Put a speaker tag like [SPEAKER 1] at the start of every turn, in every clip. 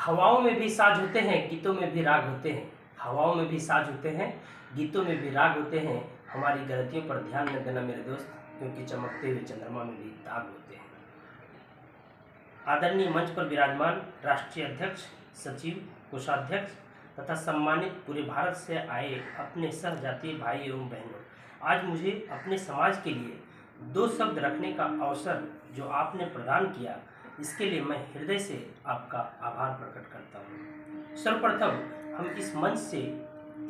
[SPEAKER 1] हवाओं में भी साज होते हैं, गीतों में भी राग होते हैं। हवाओं में भी साज होते हैं, गीतों में भी राग होते हैं। हमारी गलतियों पर ध्यान न देना मेरे दोस्त, क्योंकि चमकते हुए चंद्रमा में भी दाग होते हैं। आदरणीय मंच पर विराजमान राष्ट्रीय अध्यक्ष, सचिव, कोषाध्यक्ष तथा सम्मानित पूरे भारत से आए अपने सहजातीय भाई एवं बहनों, आज मुझे अपने समाज के लिए दो शब्द रखने का अवसर जो आपने प्रदान किया, इसके लिए मैं हृदय से आपका आभार प्रकट करता हूँ। सर्वप्रथम हम इस मंच से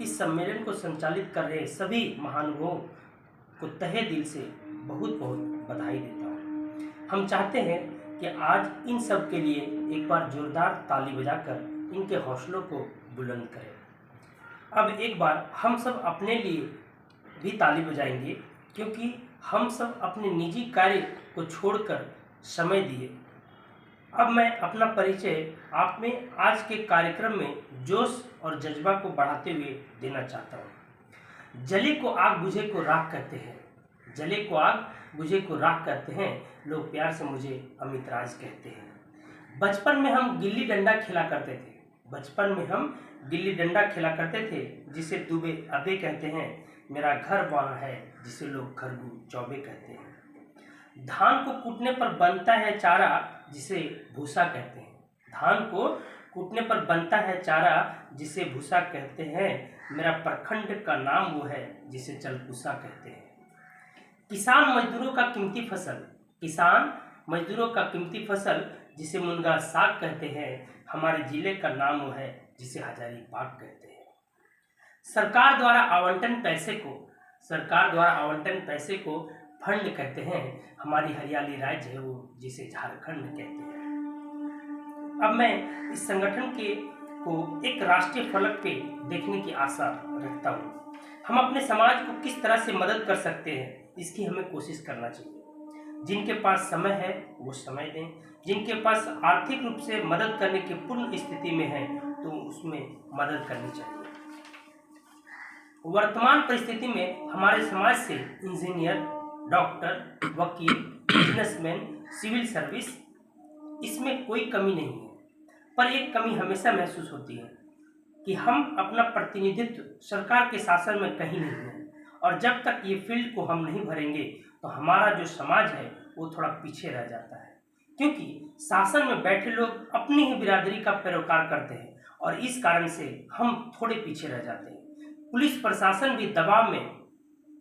[SPEAKER 1] इस सम्मेलन को संचालित कर रहे सभी महानुभावों को तहे दिल से बहुत बहुत बधाई देता हूँ। हम चाहते हैं कि आज इन सब के लिए एक बार जोरदार ताली बजाकर इनके हौसलों को बुलंद करें। अब एक बार हम सब अपने लिए भी ताली बजाएंगे, क्योंकि हम सब अपने निजी कार्य को छोड़कर समय दिए। अब मैं अपना परिचय आप में आज के कार्यक्रम में जोश और जज्बा को बढ़ाते हुए देना चाहता हूँ। जले को आग बुझे को राख कहते हैं, जले को आग बुझे को राख कहते हैं, लोग प्यार से मुझे अमित राज कहते हैं। बचपन में हम गिल्ली डंडा खेला करते थे, बचपन में हम गिल्ली डंडा खेला करते थे, जिसे दुबे अबे कहते हैं। मेरा घर वहाँ है जिसे लोग खरगू चौबे कहते हैं। धान को कूटने पर बनता है चारा जिसे भूसा कहते हैं, धान को कूटने पर बनता है चारा जिसे भूसा कहते हैं। मेरा प्रखंड का नाम वो है जिसे चलपूसा कहते हैं। किसान मजदूरों का कीमती फसल, किसान मजदूरों का कीमती फसल जिसे मुनगा साग कहते हैं। हमारे जिले का नाम वो है जिसे हजारी बाग कहते हैं। सरकार द्वारा आवंटन पैसे को फंड कहते हैं। हमारी हरियाली राज्य है वो जिसे झारखंड कहते हैं। अब मैं इस संगठन को एक राष्ट्रीय फलक पे देखने की आशा रखता हूँ। हम अपने समाज को किस तरह से मदद कर सकते हैं, इसकी हमें कोशिश करना चाहिए। जिनके पास समय है वो समय दें, जिनके पास आर्थिक रूप से मदद करने की पूर्ण स्थिति में है तो उसमें मदद करनी चाहिए। वर्तमान परिस्थिति में हमारे समाज से इंजीनियर, डॉक्टर, वकील, बिजनेसमैन, सिविल सर्विस, इसमें कोई कमी नहीं है, पर एक कमी हमेशा महसूस होती है कि हम अपना प्रतिनिधित्व सरकार के शासन में कहीं नहीं है। और जब तक ये फील्ड को हम नहीं भरेंगे तो हमारा जो समाज है वो थोड़ा पीछे रह जाता है, क्योंकि शासन में बैठे लोग अपनी ही बिरादरी का पैरोकार करते हैं और इस कारण से हम थोड़े पीछे रह जाते हैं। पुलिस प्रशासन भी दबाव में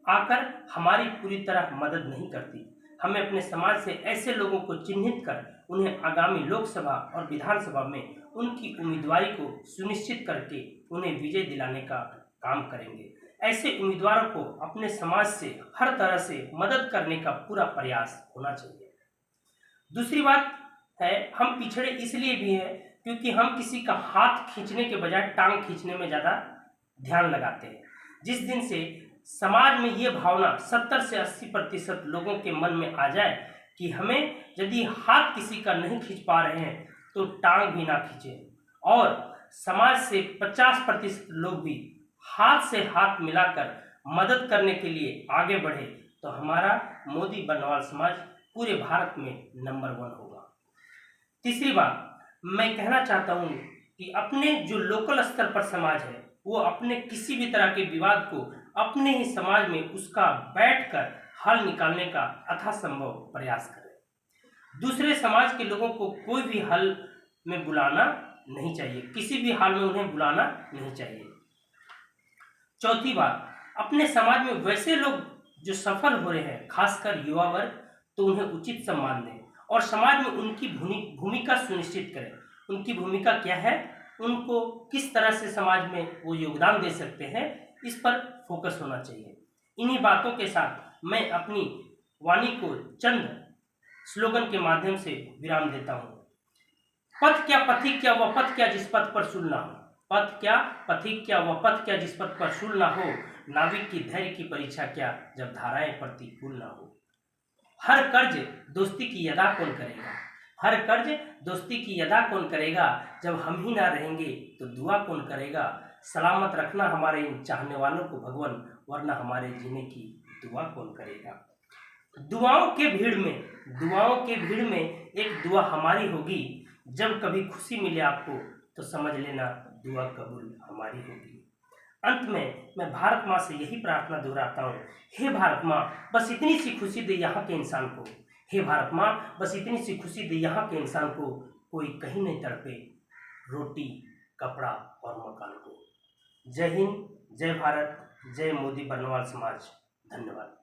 [SPEAKER 1] आकर हमारी पूरी तरह मदद नहीं करती। हमें अपने समाज से ऐसे लोगों को चिन्हित कर उन्हें आगामी लोकसभा और विधानसभा में उनकी उम्मीदवारी को सुनिश्चित करके उन्हें विजय दिलाने का काम करेंगे। ऐसे उम्मीदवारों को अपने समाज से हर तरह से मदद करने का पूरा प्रयास होना चाहिए। दूसरी बात है, हम पिछड़े इसलिए भी हैं क्योंकि हम किसी का हाथ खींचने के बजाय टांग खींचने में ज़्यादा ध्यान लगाते हैं। जिस दिन से समाज में ये भावना 70 से 80% लोगों के मन में आ जाए कि हमें यदि हाथ किसी का नहीं खींच पा रहे हैं तो टांग भी ना खींचें, और समाज से 50% लोग भी हाथ से हाथ मिलाकर मदद करने के लिए आगे बढ़े, तो हमारा मोदी बनवाल समाज पूरे भारत में नंबर 1 होगा। तीसरी बात मैं कहना चाहता हूँ कि अपने जो लोकल स्तर पर समाज है वो अपने किसी भी तरह के विवाद को अपने ही समाज में उसका बैठकर हल निकालने का यथासंभव प्रयास करें। दूसरे समाज के लोगों को कोई भी हल में बुलाना नहीं चाहिए, किसी भी हाल में उन्हें बुलाना नहीं चाहिए। चौथी बात, अपने समाज में वैसे लोग जो सफल हो रहे हैं, खासकर युवा वर्ग, तो उन्हें उचित सम्मान दें और समाज में उनकी भूमिका सुनिश्चित करें। उनकी भूमिका क्या है, उनको किस तरह से समाज में वो योगदान दे सकते हैं, इस पर फोकस होना चाहिए। इन्हीं बातों के साथ मैं अपनी वाणी को चंद स्लोगन के माध्यम से विराम देता हूँ। पथ क्या पथिक क्या वह पथ क्या जिस पथ पर शुल ना हो, पथ क्या पथिक क्या वह पथ क्या जिस पथ पर शुल ना हो, नाविक की धैर्य की परीक्षा क्या जब धाराएं प्रतिकूल ना हो। हर कर्ज दोस्ती की अदा कौन करेगा, हर कर्ज दोस्ती की अदा कौन करेगा, जब हम ही ना रहेंगे तो दुआ कौन करेगा। सलामत रखना हमारे इन चाहने वालों को भगवान, वरना हमारे जीने की दुआ कौन करेगा। दुआओं के भीड़ में एक दुआ हमारी होगी, जब कभी खुशी मिले आपको तो समझ लेना दुआ कबूल हमारी होगी। अंत में मैं भारत माँ से यही प्रार्थना दोहराता हूँ, हे भारत माँ बस इतनी सी खुशी दे यहाँ के इंसान को, हे भारत माँ बस इतनी सी खुशी दे यहाँ के इंसान को, कोई कहीं नहीं तड़पे रोटी कपड़ा और मकान को। जय हिंद, जय भारत, जय मोदी बर्नवाल समाज। धन्यवाद।